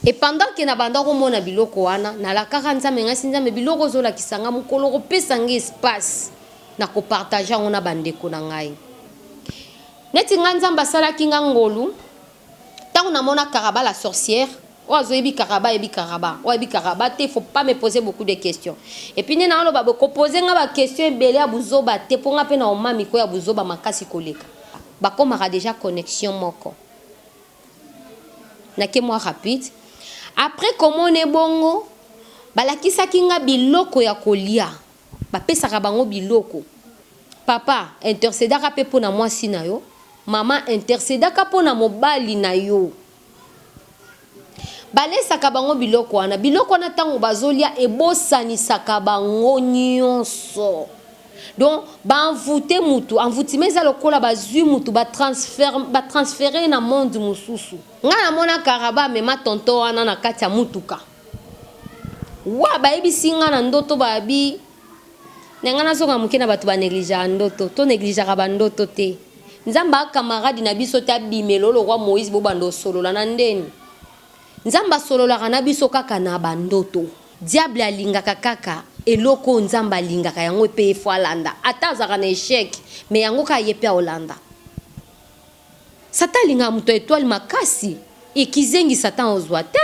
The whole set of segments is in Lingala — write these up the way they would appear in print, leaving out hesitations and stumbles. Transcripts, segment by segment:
Et pendant que na banda ko mona biloko wana na la karanza menga sinza me biloko zo la kisanga mukolo ko pesa ngi espace na ko partager ona bande ko na ngai. Neti nganza mbasala kinga ngolu. Tant on a mona Karaba la sorcière, oazo ebi Karaba o ebi Karaba te, faut pas me poser beaucoup de questions. Et puis nena lo ba ko poser nga ba question ebele ya buzoba te po nga pe na omami ko ya buzoba makasi koleka. Ba komaka déjà connexion moko. Na ke moi rapide. Après comment on est bongo, balakisa kinga biloko ya kolia. Ba pesaka bango biloko. Papa intercédaka pe pona mwasi na yo. Maman intercédaka pona mobali na yo. Balesaka bango biloko wana. Biloko wana tango bazolia ebosanisaka bango nyonso. Donc ba envoûter mutu, envoûtime za lokola bazui mutu ba transférer na monde mususu. Nga na mona Karaba mema tonto wana na kati ya mutuka. Wa ba ebisinga na ndoto babi. Nenga na soka mukena batu ba négligera ndoto, to négligera ba ndoto te. Nzamba camarade na biso ta bimelo lo roi Moïse bobando solo la na ndeni. Nzamba solo la kana biso kaka na ba ndoto. Diable alingaka kaka eloko nzamba alingaka yango pe fo alanda. Ata zaka na échec, mais yango ka yepe Olanda. Satan linga muto étoile makasi ikizengi Satan ozwata.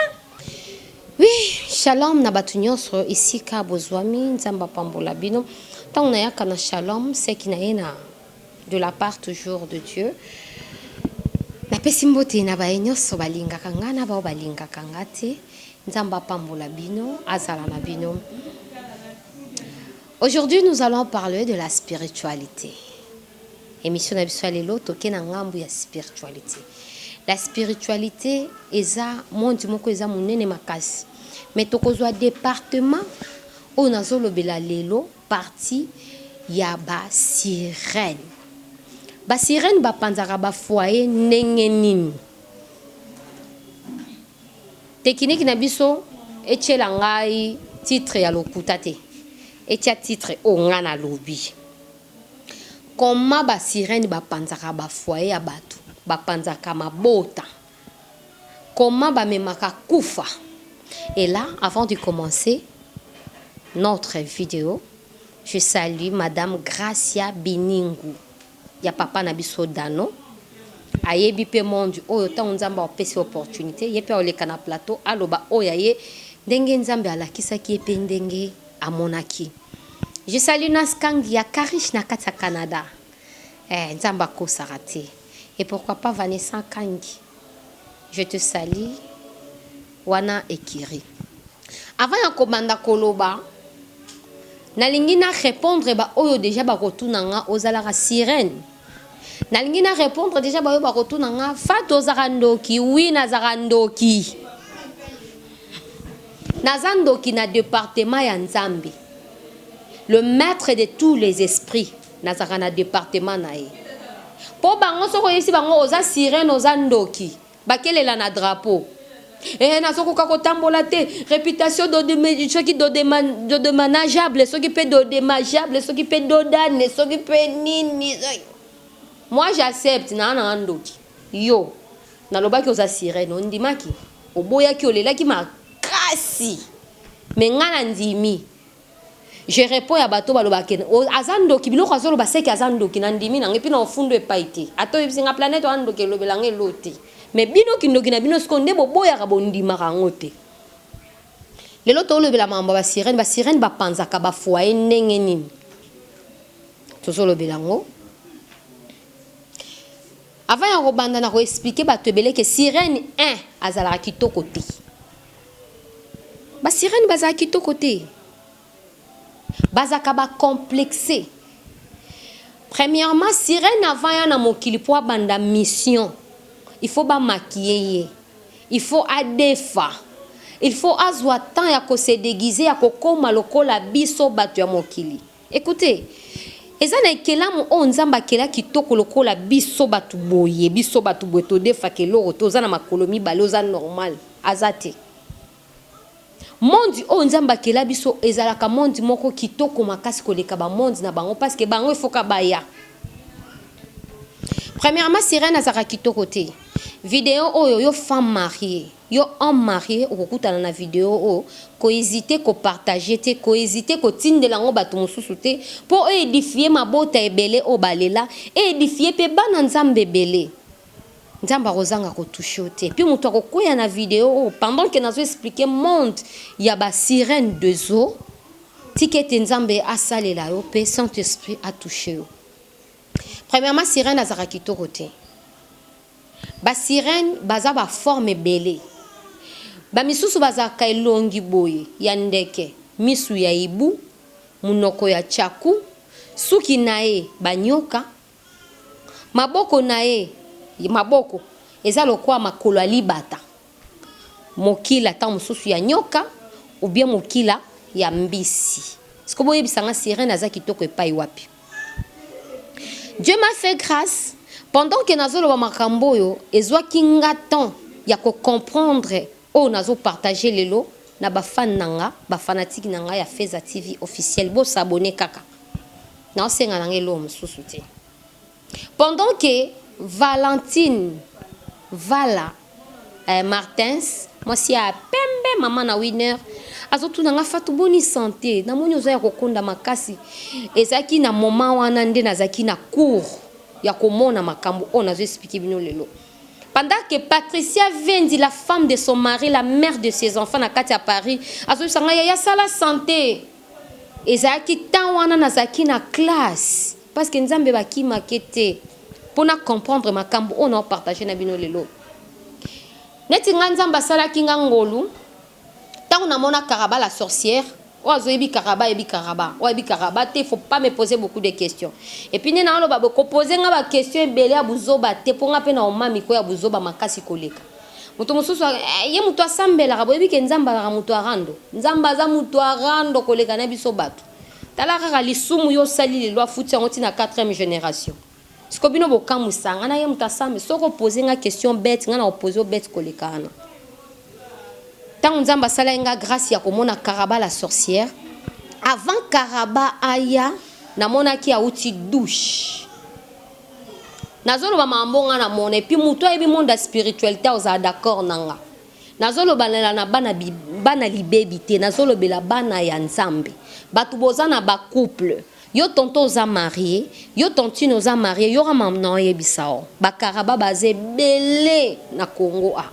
Oui, shalom na batu nyonso ici ka bozwami nzamba pambola bino. Tant na yaka na shalom c'est qui na yena de la part toujours de Dieu. Na pesimbote na ba nyonso balingaka ngana ba balingaka ngate nzamba pambola bino azala na bino. Aujourd'hui, nous allons parler de la spiritualité. Émission d'Abissual l'autre, qui est un ya spiritualité. La spiritualité, eza monde moko eza munene makasi. Mais tokozwa département on a zolo bela lelo parti ya ba sirène. Ba sirène ba panzaka ba foyer ndenge nini. Technique na biso etchela ngai titre ya lokuta te. Et tia titre o ngana lobi. Comment ba sirène ba panzaka ba foyer ya batu, ba panzaka mabota. Comment ba memaka kufa. Et là, avant de commencer notre vidéo, je salue Madame Gracia Biningu. Ya papa na biso dano. Ayebi pe monde oyo ta nzamba opesi opportunité, yepe oleka na plateau aloba oya ye ndenge nzambe alakisaki epe ndenge amonaki. Je salue Naskangi ya Karish na kata Canada. Nzamba ko sarate. Et pourquoi pas Vanessa Kangi. Je te salue wana ekiri. Avant ya komanda koloba nalingi na répondre ba oyo déjà ba rotuna nga ozala sirène. Nalingi na répondre déjà ba oyo ba rotuna nga fato zarandoki oui na zarandoki. Nazandoki na département ya Nzambe. Le maître de tous les esprits nazarana département nae. Po bango soko yesi bango oza sirène oza ndoki. Bakelela na drapeau. Nazoko kako tambola te réputation de ceux qui de démanageable, ceux qui peut de démanageable, ceux qui peut d'odane, ceux qui peut nini. Moi j'accepte na ndoki. Yo. Na lobaki oza sirène ondimaki. Oboya ki olela ki makasi. Mengana ndimi. Je réponds à bateau balobakene. Azando ki biloko azolo baseki azando ki nandimi na ngepi na ofundo epaite. Ato bisinga planète ando ke lobelange lote. Mais bino ki ndoki na bino skonde boboya ka bondima rango te. Lelo to lobela mamba ba sirène ba panzaka ba foyer ndenge nini. Tozo lobelango. Avant ya robanda na ko expliquer ba tebele ke sirène 1 azala kitoko te. Ba sirène bazala kitoko te. Bazaka ba complexé. Premièrement, sirène avant ya na mokili po banda mission. Il faut ba maquiller. Il faut adefa. Il faut azwa temps ya ko se déguiser ya ko koma lokola biso batu ya mokili. Écoutez, ezana ekelamu o nzamba kela kitoko lokola biso batu boye, biso batu boto defa kelo to zana makolomi baloza normal azate. Monde o nzamba kela biso ezalaka monde moko kitoko makasi koleka ba monde na bango parce que bango ifoka baya. Premièrement, sirène azaka kitoko te. Vidéo oyo yo femme mariée. yo homme marié okokutana na vidéo o ko hésiter ko partager te ko hésiter ko tindela ngo bato mosusu te pour édifier mabota ebele o balela et édifier pe bana nzambe ebele nzamba rozanga ko toucher te puis muto akokoya na vidéo o pendant que nazo expliquer monde ya ba sirène de zo tikete nzambe asalela yo pe Saint-Esprit a touché yo. Premièrement sirène azaka kitoko te ba sirène baza ba forme ebele ba misusu bazaka elongi boye ya ndeke misu ya ibu munoko ya chaku suki nae banyoka maboko nae maboko eza lokwa makolo libata mokila ta mususu ya nyoka ou bien mokila ya mbisi siko boye bisanga sirène aza kitoko epai wapi. Dieu m'a fait grâce pendant que nazolo ba makambo yo ezwa kinga temps ya ko comprendre o nazo partager lelo na ba fan nanga ba fanatique nanga ya Feza TV officiel bo s'abonner kaka na senga nanga lo mususu te pendant que Valentine Vala Martins moi si a pembe maman na winner azotu nanga fatu boni santé na moni oza ya kokonda makasi ezaki na moment wana nde nazaki na cours ya komona makambo on nazo expliquer bino lelo. Pendant que Patricia Vendi, la femme de son mari, la mère de ses enfants, na kati à Paris, azo sanga ya sala santé. Ezaki tawana nazaki na classe parce que nzambe baki makete pour na comprendre makambo on a partagé na bino lelo. Neti nzamba sala kinga ngolu. Tant on a mona Karaba la sorcière. Oazo ebi Karaba ebi Karaba. O ebi Karaba te faut pas me poser beaucoup de questions. Et puis nena lo babo ko poser nga ba question ebele ya buzoba te po nga pe na omami ko ya buzoba makasi koleka. Muto mususu ye muto asambela rabo ebi ke nzamba ra muto arando. Nzamba za muto arando koleka na biso bato. Tala kaka lisumu yo sali le loi futi ngoti na 4e génération. Siko bino bokamu sanga na ye muto asambe soko poser nga question bête nga na opposer bête koleka ana. Tant nzamba sala nga grâce ya komona Karaba la sorcière avant Karaba aya na mona ki a uti douche nazolo ba mambonga na mona et puis muto ebi monde spiritualité oza d'accord nanga nazolo banela na bana libebi te nazolo bela bana ya nzambe batu bozana ba couple yo tonton oza marié yo tontine oza marié yo ramam na yebisao ba Karaba baze belé na Congo a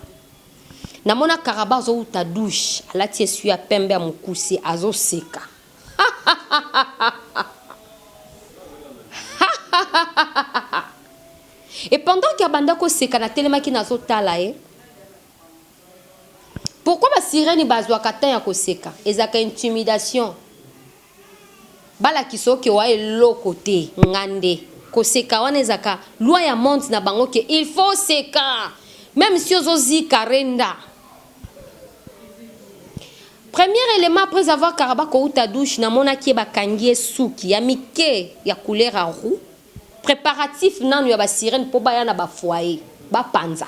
namona Karaba zo uta douche alati esu ya pembe ya mukusi azo seka et pendant que banda ko seka na telema ki nazo tala pourquoi ba sirène bazwa kata ya ko seka ezaka intimidation bala kisoke wa eloko te ngande ko seka wana ezaka loi ya monde na bango ke il faut seka même si ozozi karenda. Premier élément après avoir Karaba kouta douche na mona ki ba kangie suki ya mike ya couleur à roux préparatif nanu ya ba sirène po ba ya na ba foyer ba panza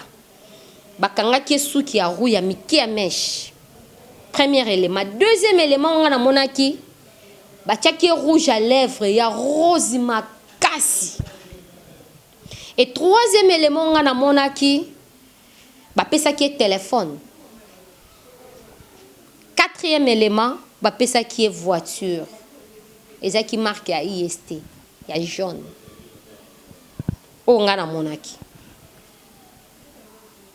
ba kanga ki suki ya roux ya mike ya mèche. Premier élément. Deuxième élément on na mona ki ba tchaki rouge à lèvres ya rose makasi. Et troisième élément on na mona ki ba pesa ki téléphone. Quatrième élément, bah pesa qui est voiture. Et ça qui marque à IST, il y a jaune. Oh, on a monaki.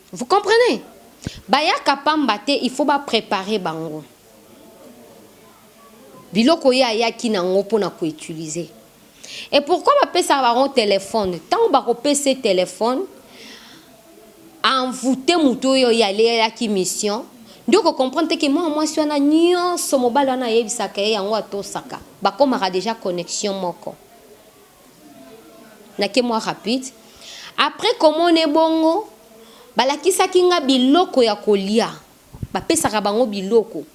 Vous comprenez? Bah ya kapambate, il faut pas préparer bango. Biloko ya ki nango pour na ko utiliser. Et pourquoi ba pesa baron téléphone? Tant ba ko pesa téléphone, envoûter muto yo ya le ki mission. Donc on comprend que moi si on a nyon so mobile na yebisaka yango atosaka bakomaka déjà connexion moko na ke moi rapide après comment on est bongo balakisa kinga biloko ya kolia bapesaka bango biloko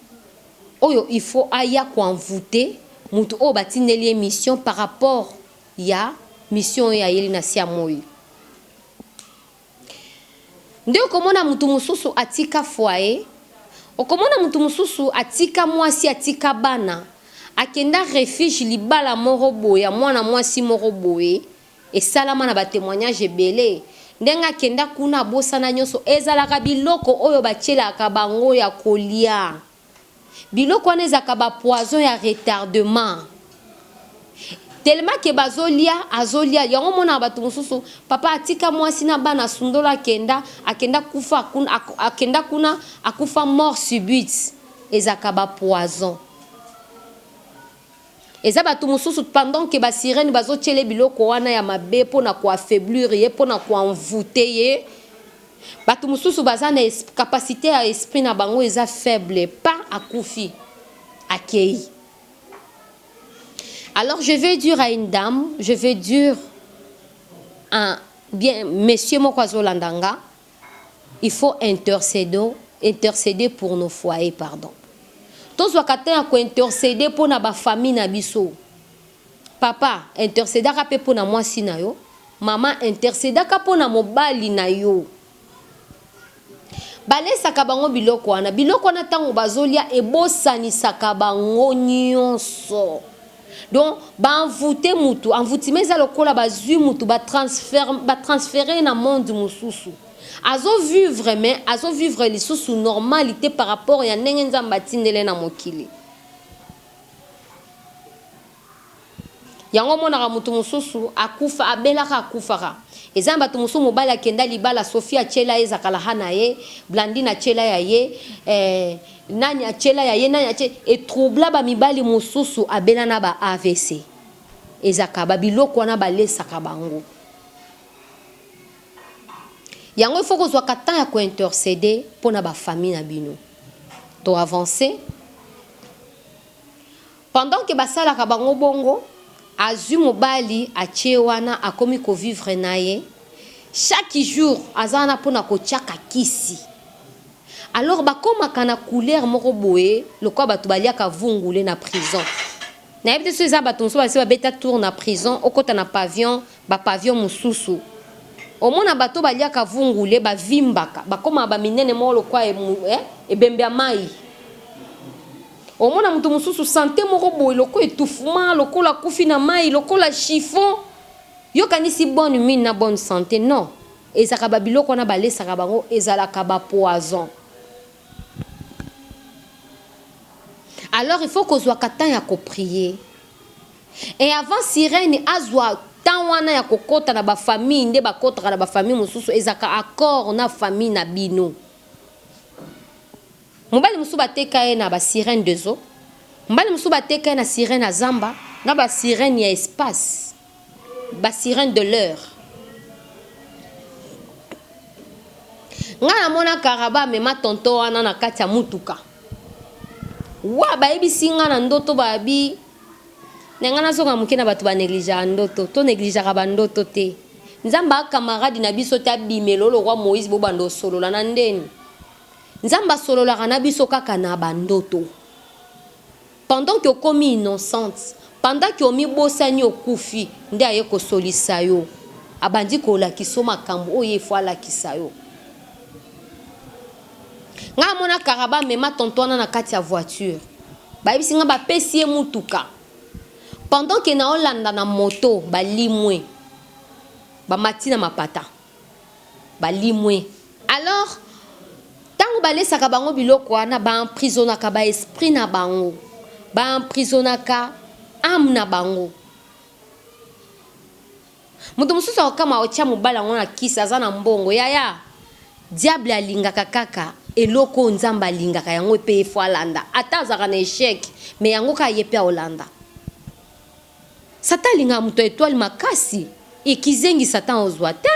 oyo il faut aya ko envoûter mutu o batineli émission par rapport ya mission ya yeli na sia moyi ndio komona mutu mususu atika foyer okomona mutu mususu atika mwasi atika bana akenda refuge libala moko boya mwana mwasi moko boye et salama na ba témoignage belé ndenga kenda kuna bosana nyonso ezalaka biloko oyo batielaka bango ya kolia biloko wana ezalaka bapoison ya retardement tellement ke bazolia azolia yango mona bato mosusu papa atika mwasi na bana sundola akenda kuna akufa mort subite ezalaka bapoison eza bato mosusu pendant que basirene bazotiele biloko wana ya mabe mpona koaffaiblir ye mpona koenvoûte ye bato mosusu baza na capacité ya esprit na bango eza faible pas akufi akei. Alors je vais dire à une dame, je vais dire à bien monsieur Mokwazo Landanga, il faut intercéder pour nos foyers, pardon. Tous wakata ko intercéder pour na ba famille na biso. Papa intercéder ka pe pour na mwasi na yo, maman intercéder ka pour na mobali na yo. Balesa ka bango biloko wana tango bazolia ebosani saka bango nyonso. Donc envoûter mutu envoûtement eza lokola bazui mutu ba transférer na monde mususu azo vivre lisusu normalité par rapport ya ndenge nzambe atindele na mokili yango monaka mutu mususu akufa abelaka akufaka eza bato mususu mobali akenda libala Sophie achela ezakala hana ye Blandine achela ya ye nani achela ya ye nani ache et troubla ba mibali mususu abela na ba AVC ezaka ba biloko wana balesaka bango yango il faut que soit katan ya ko intercéder pour na ba famille na bino to avancer pendant que basala ka bango bongo azu mobali achie wana akomi ko vivre na ye chaque jour azana pona ko tiaka kisi. Alors bakoma kana couleur moko boye lokwa batu baliaka vungule na prison na yebite so eza bato so basi babeta tour na prison okota na pavillon ba pavillon mususu omona bato baliaka vungule bavimbaka bakoma ba minene mo lokwa ebembe ya mai omona mutu mususu santé moko boye lokwa étouffement lokola kufi na mai lokola chiffon yokanisi bonne mine na bonne santé non ezaka ba biloko na balesaka bango ezalaka ba poison. Alors il faut que soit katan ya ko prier. Et avant sirène azwa tanwana ya kokota na ba famille nde bakota na ba famille mususu ezaka accord na famille na bino. Mobali mususu bateka na ba sirène de zo. Mobali mususu bateka na sirène na zamba, na ba sirène ya espace. Ba sirène de l'heure. Ngana mona karaba mema tonto wana na kati ya mutuka. Wa bayebi singa na ndoto babi nengana soka mukina batu ba négligera ndoto to négligera ba ndoto te nzamba camarade na biso ta bimelolo kwa Moïse bo bando solola na ndeni nzamba solola kana biso kaka na ba ndoto pendant que komi innocente pendant que omi bosani okufi nde aye ko solisa yo abandi ko la kisoma kambo oye fo la kisayo nga mona karaba mema tontona na kati ya voiture bayebisi nga bapesi ye mutuka pendant que na olanda na moto balimwe bamati na mapata balimwe alors tango balesaka bango biloko wana baemprisonnaka baesprit na bango baemprisonnaka âme na bango mutu mosusu akokama otia mobali yango na kisi aza na mbongo yaya diable alingaka kaka eloko nzamba alingaka yango epe efo alanda ata azaka na échec mais yango ka ye pe olanda satan alingaka moto étoile makasi ekizengi satan ozwa te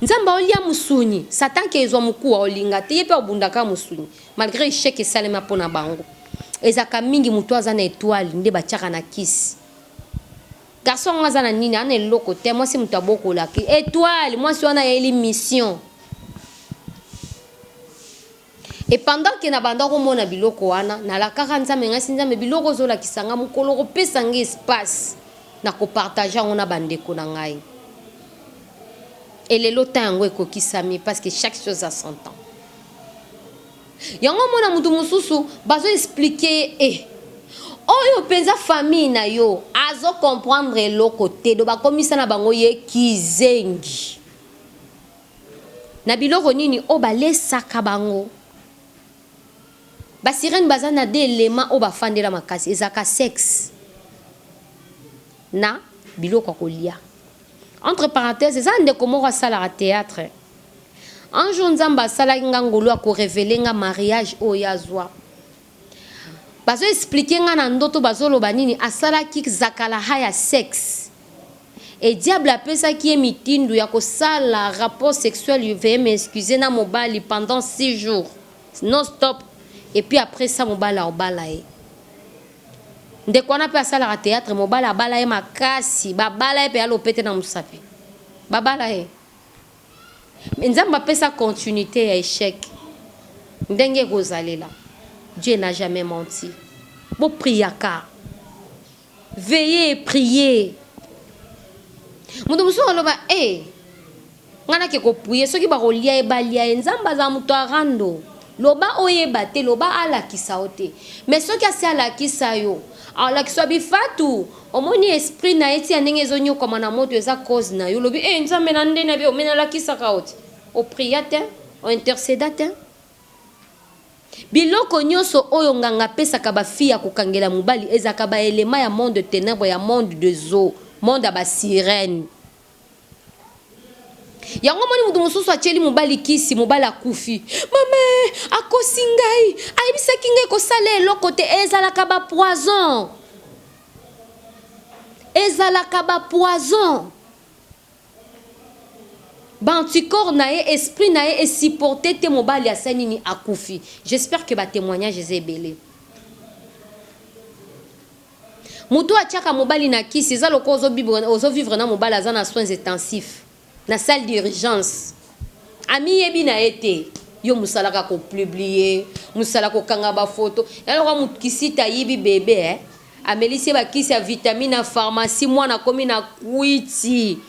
nzamba olia musuni satan ke ezwa mokuwa olinga te ye pe obundaka musuni malgré échec esalema mpona bango ezaka mingi moto aza na étoile nde batiaka na kisi garçon aza na nini ana eloko te mwasi moto abokolaki étoile mwasi wana yeli mission. Et pendant que na banda ko mona biloko wana na la kaka nzambe ngasi nzambe biloko zo la kisanga mukolo ko pesa ngi espace na ko partager on na bandeko na ngai et le lotango ekokisami parce que chaque chose a son temps yango mona mutu mususu bazo expliquer oyo penza famille na yo azo comprendre le côté do ba komisa na bango ye kizengi na biloko nini o ba lesaka bango ba sirène bazana de éléments o ba fandela makasi ezaka sexe na biloko kolia entre parenthèses ça ndeko moko asala à théâtre un jour nzamba asala ngangolo ko révéler nga mariage o yazwa bazo expliquer nga na ndoto bazo loba nini asala ki zakala haya sexe et diable apesa ki mitindo ya ko sala rapport sexuel il veut m'excuser na mobali pendant 6 jours non stop et puis après ça mobala obalae ndeko na pe asala à théâtre mobala balae makasi babalae pe alopete na musapi babalae mais nzamba pesa continuité ya échec ndenge gozalela. Dieu n'a jamais menti. Bon priaka. Veillez et priez. Mutu muso loba ngana ke ko prier soki ba kolia e balia nzamba za mutu arando. Loba oyeba te loba ala kisaote. Mais soki asi ala kisayo. Ala kiswa bifatu. Omoni esprit na eti ndenge zonyo koma na moto eza cause na yo lobi nzambe na ndene be omena la kisaka oti. O priate, o intercédate. Biloko nyoso oyo nganga pesa ka ba fia kokangela mobali ezaka ba elema ya monde de ténèbres ya monde de zo monde ya ba sirène yango moni mutu mususu acheli mobali kisi mobali akufi mama akosi ngai ayebisaki ngai kosala eloko te ezalaka ba poison Banticor nae esprit nae et supporter te mobali asanini akufi. J'espère que ba témoignage est belé. Mutu achaka mobali na kisi za loko ozo vivre na mobali azana soins intensifs na salle d'urgence. Ami yebi na été yo musalaka ko publier, musala ko kanga ba photo. Alors mutu kisi ta yibi bébé amelisi ba kisi ya vitamine na pharmacie mwana komi na kuiti.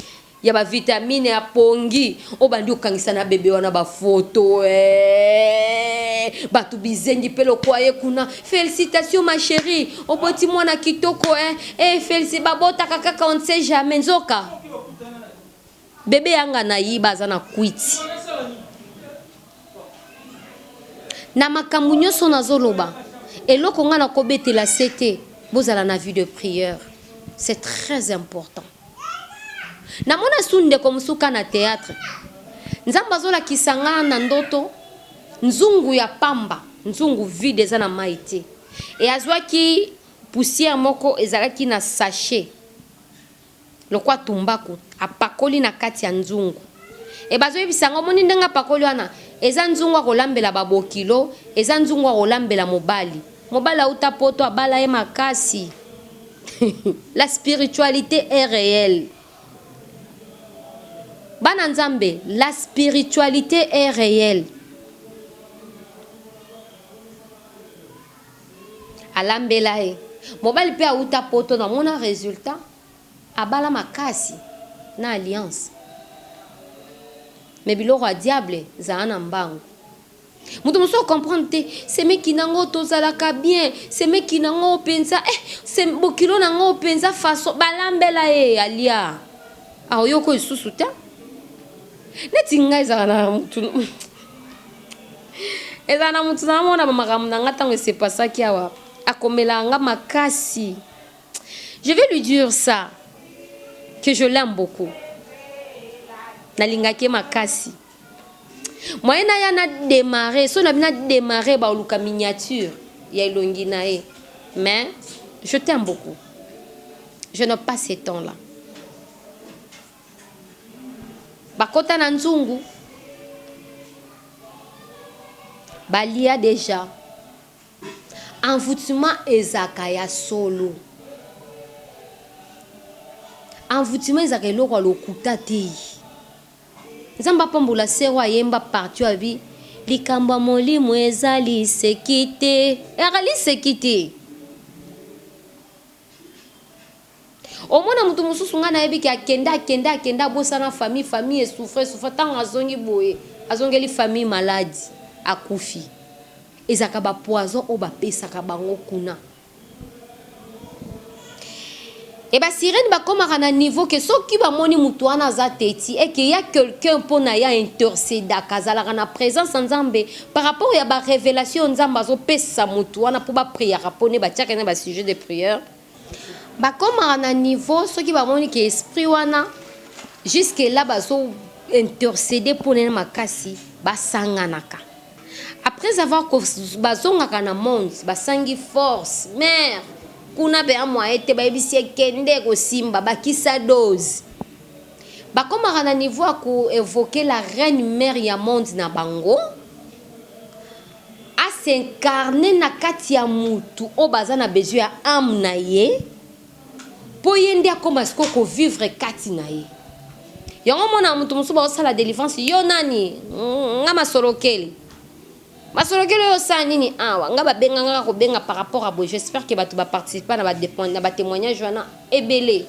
Ya ba vitamine ya pongi o bandi okangisa na bébé wana ba photo batu bizengi pelo kwaye kuna félicitations ma chérie oboti mwana kitoko félicitations babota kaka on sait jamais nzoka bébé yanga na yiba za na kwiti na makambu nyonso nazoloba eloko nga na kobetela sete bozala na vie de prière c'est très important. Namona sunde ko musuka na théâtre. Nzamba zola kisanga na ndoto nzungu ya pamba, nzungu vide za na maiti. Et azwaki poussière moko ezalaki na sachet. Lokwa tumbaku apakoli na kati ya nzungu. E bazo yebisanga moni ndenga pakoli wana eza nzungu akolambela babokilo, eza nzungu akolambela mobali. Mobali auta poto abala ye makasi. La spiritualité est réelle. Bananzambe, la spiritualité est réelle. Alambelae. Mobali pe auta poto na mona résultat. Abala makasi na alliance. Mais biloko a diable za na mbango. Mutu muso comprendre te, c'est me qui nango tozalaka bien, c'est me qui nango penza c'est bokilo nango penza façon balambelae alia. A oyoko isusu ta. Neti ngai ezana mutu na mona makambo na ngata ngo c'est pas ça qui awa akomela nga makasi. Je vais lui dire ça que je l'aime beaucoup. Nalingaki makasi. Moi na ya na démarrer, so na bina démarrer ba luka miniature ya ilongi nae. Mais je t'aime beaucoup. Je n'ai pas ces temps-là. Bakota na nzungu balia déjà envoûtement ezaka ya solo envoûtement ezaka eloko lokuta te nzamba pambola sero ayemba partout abi likambo molimo ezali sekite erali sekite omona mutu mususu nga na yebi ki akenda bosana famille souffre tant azongi boye azongeli famille malade akufi ezaka ba poison o ba pesaka bango kuna Et bah sirène ba comme à un niveau que ce qui va moni mutuana za teti et qu'il y a quelqu'un pour na ya intercéder kazala na présence nzambe par rapport à ba révélation nzamba zo pesa mutuana pour ba prière pour ne ba tchaka na ba sujet de prière ba comme à un niveau ce qui va moni que esprit wana jusque là ba zo intercéder pour ne makasi ba sanganaka après avoir bazongaka na monde ba sangi force mère kuna be amwa ete ba ebisi kende ko simba ba kisa dose ba comme na niveau ko évoquer la reine mère ya monde na bango a s'incarner na kati ya mutu o bazana besoin ya âme na ye po yende akoma siko ko vivre kati na ye yango mona mutu musuba o sala délivrance yo nani ngama solokeli basolokeli yo sa nini awa nga babenga nga ko benga par rapport à boy j'espère que batu ba participer na ba témoignage wana ebele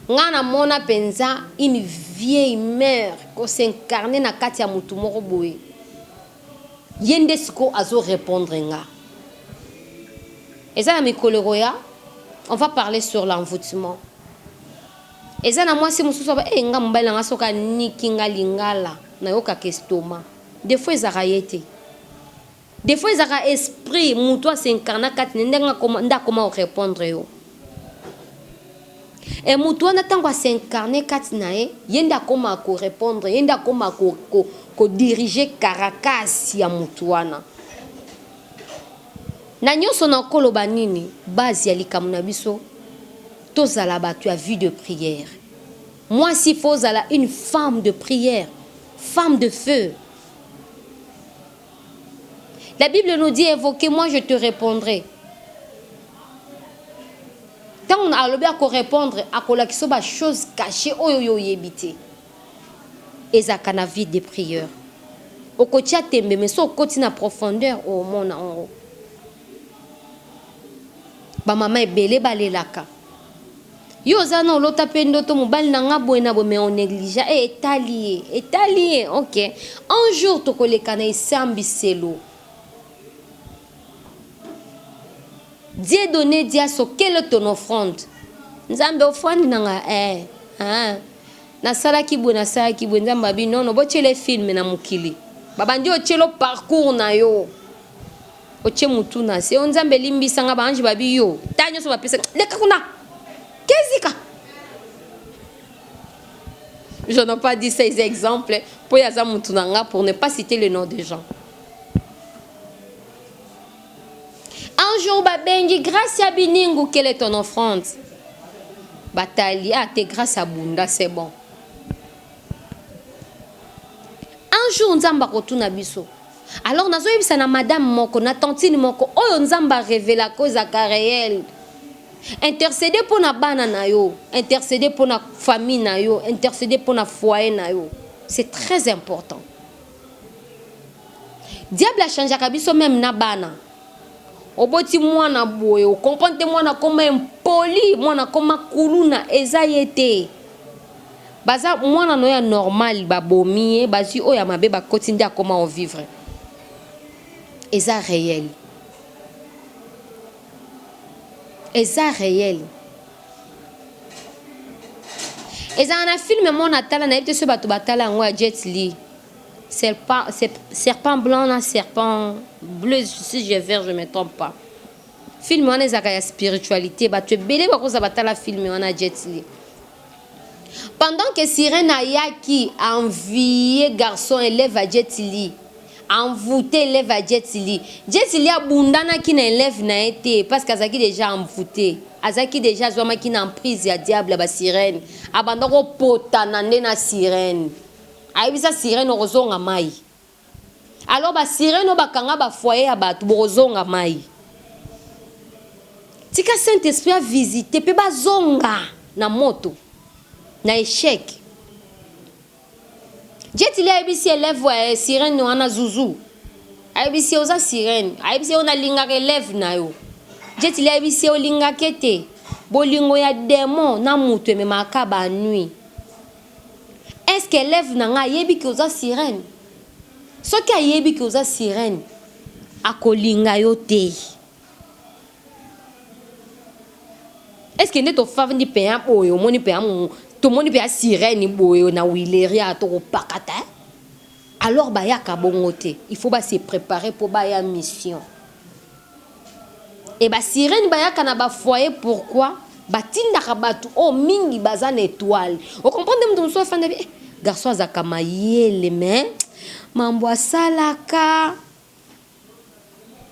nga na mona penza une vieille mère ko s'incarner na kati ya mutu moko boye yende siko azo répondre nga eza na mikolo ya on va parler sur l'envoûtement eza na mwasi mususu ba nga mbala nga soka nikinga lingala na yoka kestoma des fois ils arrêtent des fois ils arrêtent esprit muto s'incarner kati ndenga comment répondre yo et muto na tango s'incarner kati nae yenda comment ko répondre yenda comment ko diriger caracas ya muto wana na nyoso na koloba nini base ya likamu na biso tozala batu ya vie de prière moi si faut zala une femme de prière femme de feu. La Bible nous dit évoquez-moi, je te répondrai. Tant on a le bien qu'on répondre à la chose cachée, oyo yebité. Et ça kana vie de prière. Au côté tembe mais so côté na profondeur au mon en haut. Ba mama ebele balelaka. Yo zana lota pendo to mobile nanga boena bo mais on néglige et étalier OK un jour to kolekana isambiselo Dieu donné dia so quelle est ton offrande nzambe offrande nanga na sala kibu nzamba bi non bo chele film na mukili baba ndio chelo parcours na yo oche mutu na se nzambe limbisa nga banji babi yo tanyo so bapesa leka kuna kezika. Je n'ai pas dit ces exemples pour yaza mutunanga pour ne pas citer le nom des gens. Un jour babengi grâce à biningu quelle est ton offrande? Batalia t'es grâce à bunda c'est bon. Un jour nzamba kotuna biso. Alors nazo yebisa na madame moko na tantine moko oyo nzamba révéla cause à réel. Intercéder pour na bana na yo, intercéder pour na famille na yo, intercéder pour na foyer na yo. C'est très important. Diable a changé kabiso même na bana. Oboti mwana boye, o comprendre mwana comme impoli, mwana comme kuluna ezayete. Baza mwana no ya normal ba bomi, bazi o ya mabe ba continuer comment on vivre. Eza réel. Et ça réel. Et ça un film mon atala na été ce bateau batala en Jet Li. Serpent blanc na serpent bleu si je vert je me trompe pas. Film on est à spiritualité bateau belé ba cause batala film on a Jet Li. Pendant que Sirène Ayaki envié garçon élève à Jet Li. Envoûté élève à Jetili. Jetili a bundana qui n'élève n'a été parce qu'Azaki déjà envoûté. Azaki déjà zoma qui n'a prise ya diable ba sirène. Abandoko potanande na sirène. Aibisa sirène rozonga mai. Alors ba sirène o bakanga ba foyer ya batu rozonga mai. Tika Saint-Esprit a visité pe ba zonga na moto. Na échec. Jetili abisi élève sirène no ana zuzu. Abisi oza sirène. Abisi ona linga élève na yo. Jetili abisi o linga kete. Bolingo ya démon na mutu me makaba nuit. Est-ce que élève na nga yebi ki oza sirène? So ki yebi ki oza sirène akolinga yo te. kende to favandi pe ya boyo moni pe ya to moni pe ya sirène boyo na wileria to pakata. Alors ba ya ka bongote, il faut ba se préparer pour ba ya mission. Et ba sirène ba ya kana ba foyer pourquoi? Ba tinda ka batu o mingi bazana étoile. O comprendre mtu so fanda bi garçon azaka mayele mais mambo salaka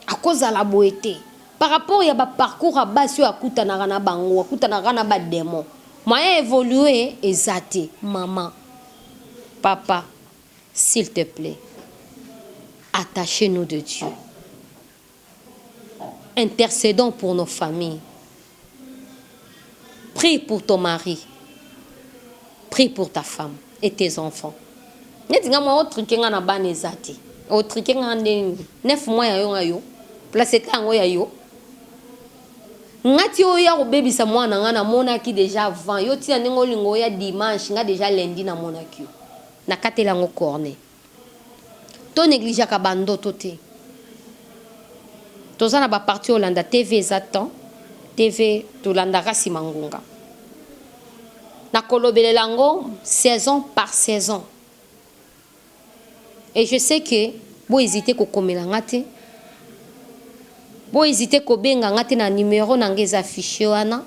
à cause de la beauté. Par rapport à ba parcours à bas sur akuta na rana bango, akuta na rana ba démon. Moyen évoluer exacté, maman, papa, s'il te plaît, attachez-nous de Dieu. Intercédons pour nos familles. Prie pour ton mari. Prie pour ta femme et tes enfants. Netinga mo otrikenga na ba nezati. Otrikenga ndeni 9 mois ya yo ngayo. Place tango ya yo. Ngati oya ko bebisa mwana ngana mona ki déjà avant. Yo tia ndingo lingo ya dimanche nga déjà lundi na mona ki. Na katela ngo corne. To néglige ka bando toté. Tozana ba parti Hollanda TV Zatan. TV Tolanda Rasi Mangunga. Na kolobele lango saison par saison. Et je sais que vous hésitez ko komela ngate. Vous hésitez ko benga ngate na numéro nangeza affiché wana.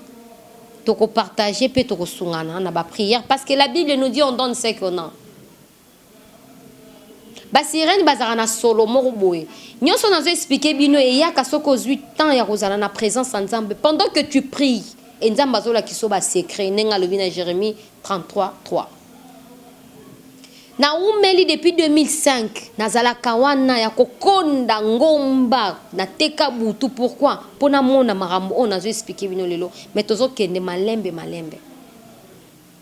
Toko partager pe toko sungana na ba prière parce que la Bible nous dit on donne ce qu'on a. Ba sirène bazarana solo moko boye. Nyonso nazo expliquer bino e ya kasoko 8 ans ya rozala na présence en Nzambe pendant que tu pries. Et Nzambe azola kiso ba secret nenga lobi na Jérémie 33:3. Na umeli depuis 2005 nazala kawana ya kokonda ngomba na teka butu pourquoi pona mona marambo on nazo expliquer bino lelo mais tozo kende malembe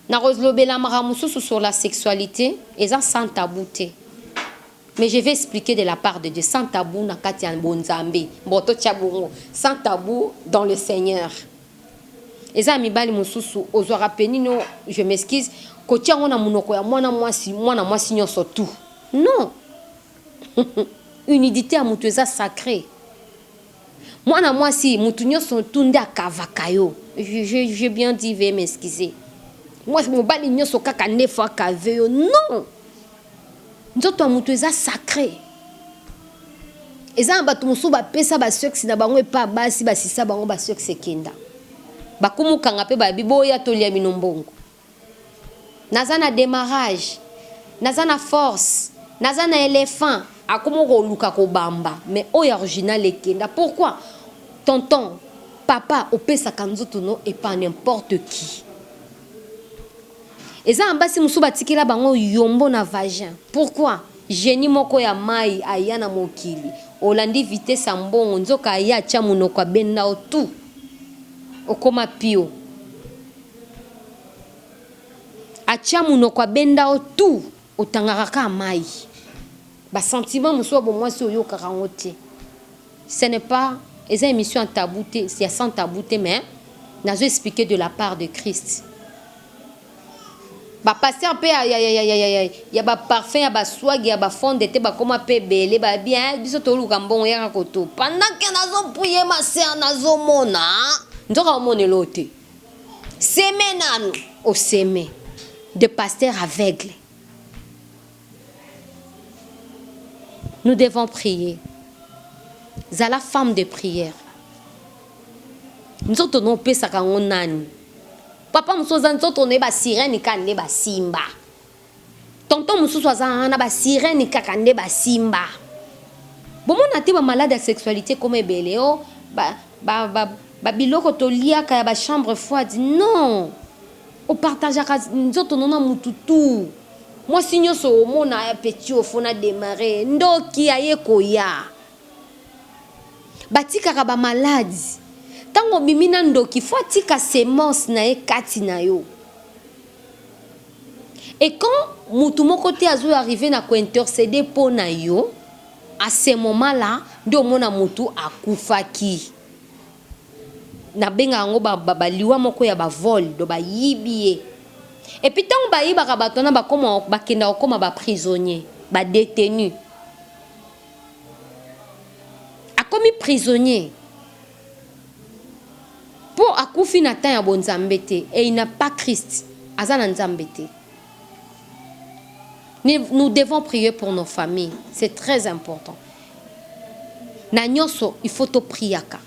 na rozlobela marambo sur la sexualité et ça sans tabouté. Mais je vais expliquer de la part de Dieu sans tabou na kati ya bonzambe mboto tchabungo sans tabou dans le Seigneur. Et ça mibali mususu ozwara penino je m'excuse kotia ngona munoko ya mwana mwasi nyoso tout. Non. Unité à mutu eza sacré. Mwana mwasi mutu nyoso tunde akavakayo. J'ai bien dit veuillez m'excuser. Moi mobali nyoso kaka nefo akaveyo. Non. Nzoto mutu eza sacré. Eza batu musu ba pesa ba sexe na bango epa basi basisa bango ba sexe kenda. Bakumu kanga pe ba biboya tolia binombongo. Nazana démarrage, nazana force, nazana éléphant, akomo luka ko bamba, mais oya original ekenda. Pourquoi? Tonton, papa, opesa kanzoto no et pas n'importe qui. Eza ambasi musuba tikila bango yombo na vagin. Pourquoi? Génie moko ya mai ayana mokili. Olandi vitesse ambongo nzoka aya cha munoko benda otu. Okoma pio. Acha munoko benda otu otangaka mai. Ba sentiment muso bo moi so yo karangote. Ce n'est pas une émission en tabouté, c'est sans tabouté mais nazo expliquer de la part de Christ. Ba pasteur pe ya ba parfum ya ba swag ya ba fond de te ba koma pe belé ba bien biso to luka mbongo ya koto. Pendant que nazo prier ma sœur nazo mona, ndoka monelo te. Semenano au semé de pasteurs aveugles. Nous devons prier. Zala femme de prière. Nous autres non pas ça quand nani. Papa musoza nzoto ne ba sirène kande ba simba. Tonton musoza na ba sirène kakande ba simba. Bon mon ati ba malade de sexualité comme beleo ba biloko to liaka ya ba chambre froide. Non. O partage nzoto nona mututu. Moi signo so mona ya petit au fona démarrer. Ndoki aye koya. Batika ba malade. Tango bimina ndoki faut tika semence na e kati na yo. Et quand mutu moko te azo arriver na ko intercéder pour na yo, à ce moment-là, ndo mona mutu akufaki. Na benga ngo ba liwa moko ya ba vol do ba yibie. Et puis tant ba yiba ka batona ba koma ba kenda okoma ba prisonnier, ba détenu. A commis prisonnier. Pour akufi na temps ya bonzambe te et il n'a pas Christ aza na nzambe te. Nous devons prier pour nos familles, c'est très important. Na nyonso il faut to priaka.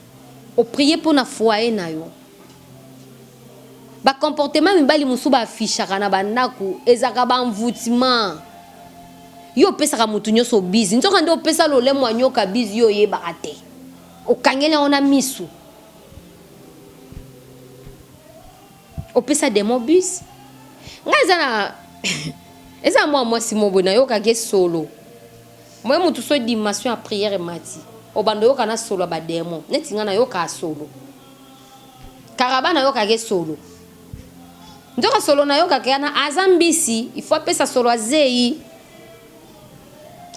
O prier pour na foyer na yo. Ba comportement mibali musu ba affichaka na bandaku ezaka ba mvutima. Yo pesa ka mutu nyonso busy. Nzoka ndo pesa lo lemo anyoka busy yo yebaka te. O kangela ona misu. O pesa demo busy. Ngaza na eza moi si mo bona yo ka ke solo. Moi mutu so dimension à prière mati. O bando yo kana solo ba demo. Neti ngana yo ka solo. Karabana yo ka ke solo. Ndoka solo na yo ka kana azambisi, il faut pesa solo azei.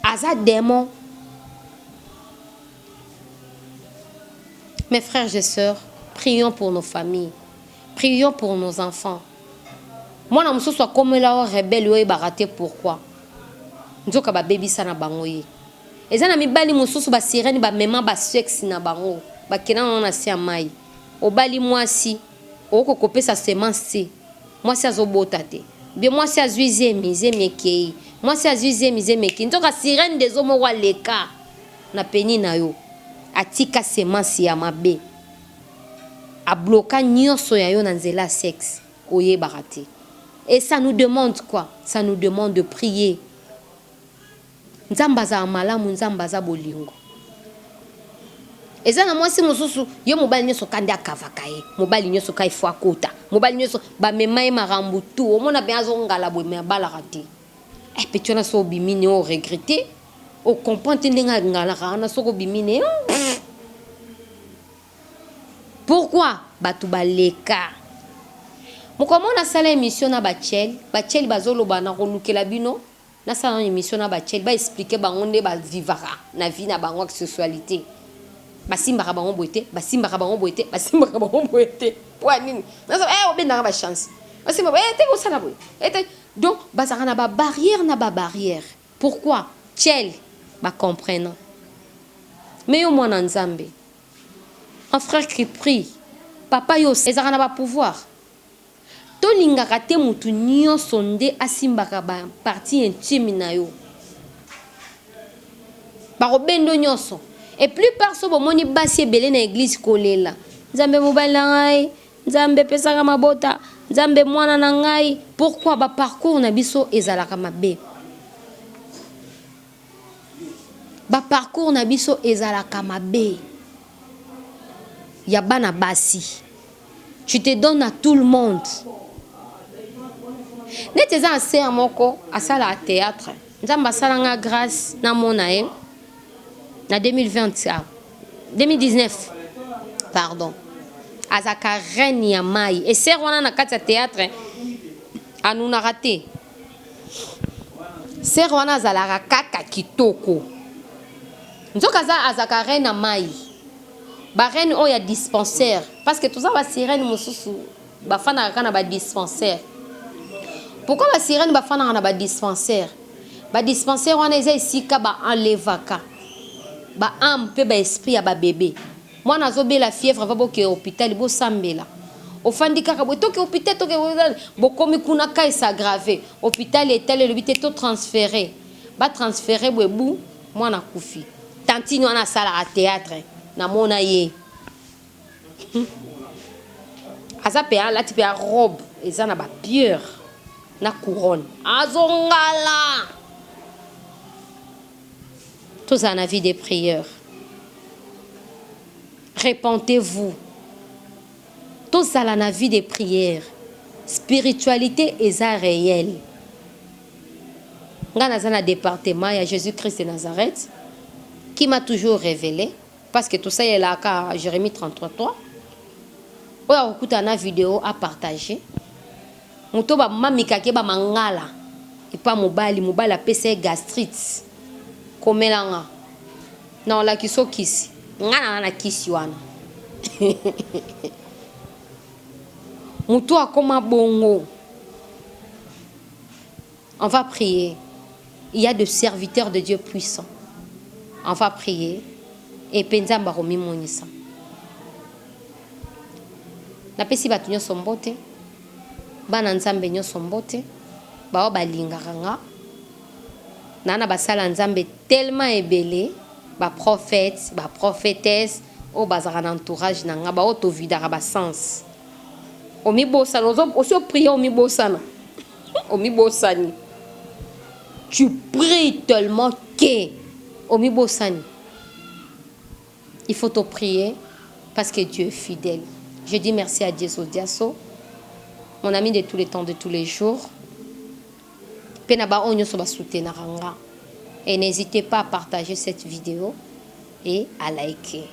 Aza démon. Mes frères et sœurs, prions pour nos familles. Prions pour nos enfants. Moi, na muso soit comme là rebelle yo baraté pourquoi? Nzoka ba baby sana bango ye. Ezana mibali mususu ba sirène ba mema ba sexe na bango. Ba kena na sia mai. Obali mwasi, oko kopesa semence. Mwasi azobota te. Bien mwasi azuize mize mekei. Mwasi azuize mize mekei. Nzoka sirène des hommes wa leka na peni na yo. Atika semence ya mabe. A bloquer nyonso ya yo na nzela sexe. Oye barate. Et ça nous demande quoi? Ça nous demande de prier. Nzambaza malamu nzambaza bolingo. Eza na mwasi mususu yo mobali nyoso kandi akavaka ye. Mobali nyoso kai fwa kota. Mobali nyoso ba memaye marambu tu. Omona be azongala bo me bala rati. Eh petona so bimine o regretter. O comprendre ndenga ngala kana so ko bimine. Pourquoi? Batu baleka. Comment on a salé émission na bachel bazolo bana kolukela bino na salé émission na bachel ba expliquer bangonde ba vivara na vie na bango sexualité basimba ka bango boité pour nini na obenda ba chance basimba te ko sala boy donc bazaka na ba barrière pourquoi chel ba comprendre mais au moins na nzambe un frère qui prie papa yo ezaka na ba pouvoir to lingaka te mutu nyonso nde asimbaka ba partie intime na yo barobendo nyonso et plus perso bomoni basi ebele na église kolela nzambe mobali na ngai nzambe pesaka mabota nzambe mwana na ngai pourquoi ba parcours na biso ezalaka mabe ba parcours na biso ezalaka mabe ya bana basi tu te donnes à tout le monde. Nete za ase moko asala théâtre. Nzamba salanga grâce na monae na 2019 pardon. Azaka reine ya mai et ser wana na kati ya théâtre anuna raté. Ser wana azalaka kaka kitoko. Nzoka za azaka reine na mai. Ba reine o ya dispensaire parce que tout ça ba sirène mususu ba fana kana ba dispensaire. Pourquoi la sirène ba fana na ba dispensaire? Ba dispensaire wana eza isika ba enlevaka. Ba âme pe ba esprit ya ba bébé. Moi nazo be la fièvre va boke hôpital bo sambela. Ofandi kaka bo toke hôpital toke bo komi kuna kai s'aggraver. Hôpital est tel le bité to transféré. Ba transférer bou moi na kufi. Tantine wana sala à théâtre na mona ye. Asa pe la type ya robe eza na ba pierre. Na couronne azongala tous en avis des prières répentez-vous tous à la vie des prières spiritualité est réelle ngana zana département ya Jésus-Christ de Nazareth qui m'a toujours révélé parce que tout ça est là à Jérémie 33:3 oya okuta na vidéo à partager. Muto ba mamika ke ba mangala et pas mobali a pese gastrite komelanga na la kiso kisi ngana na kisi wana muto akoma bongo. On va prier. Il y a des serviteurs de Dieu puissants. On va prier et penza baromi monisa napesi bato nyonso mbote bana nzambe nyonso mbote bao balingaka nga nana basala nzambe tellement ebele baprophète baprophétesse oyo bazalaka na entourage na nga bao tovidaka basens omibosana osi oprie omibosana omibosani tu pries tellement que omibosani il faut te prier parce que Dieu est fidèle. Je dis merci à Dieu Diaso, mon ami de tous les temps, de tous les jours. Et n'hésitez pas à partager cette vidéo et à liker.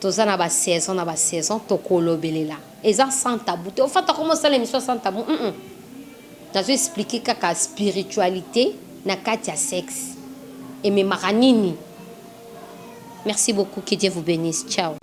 Tous na ba saison to kolobelela. Eza sans tabou. En fait, comment ça l'émission sans tabou? Je vais expliquer kaka spiritualité na katia sexe. Et mes maranini. Merci beaucoup, que Dieu vous bénisse. Ciao.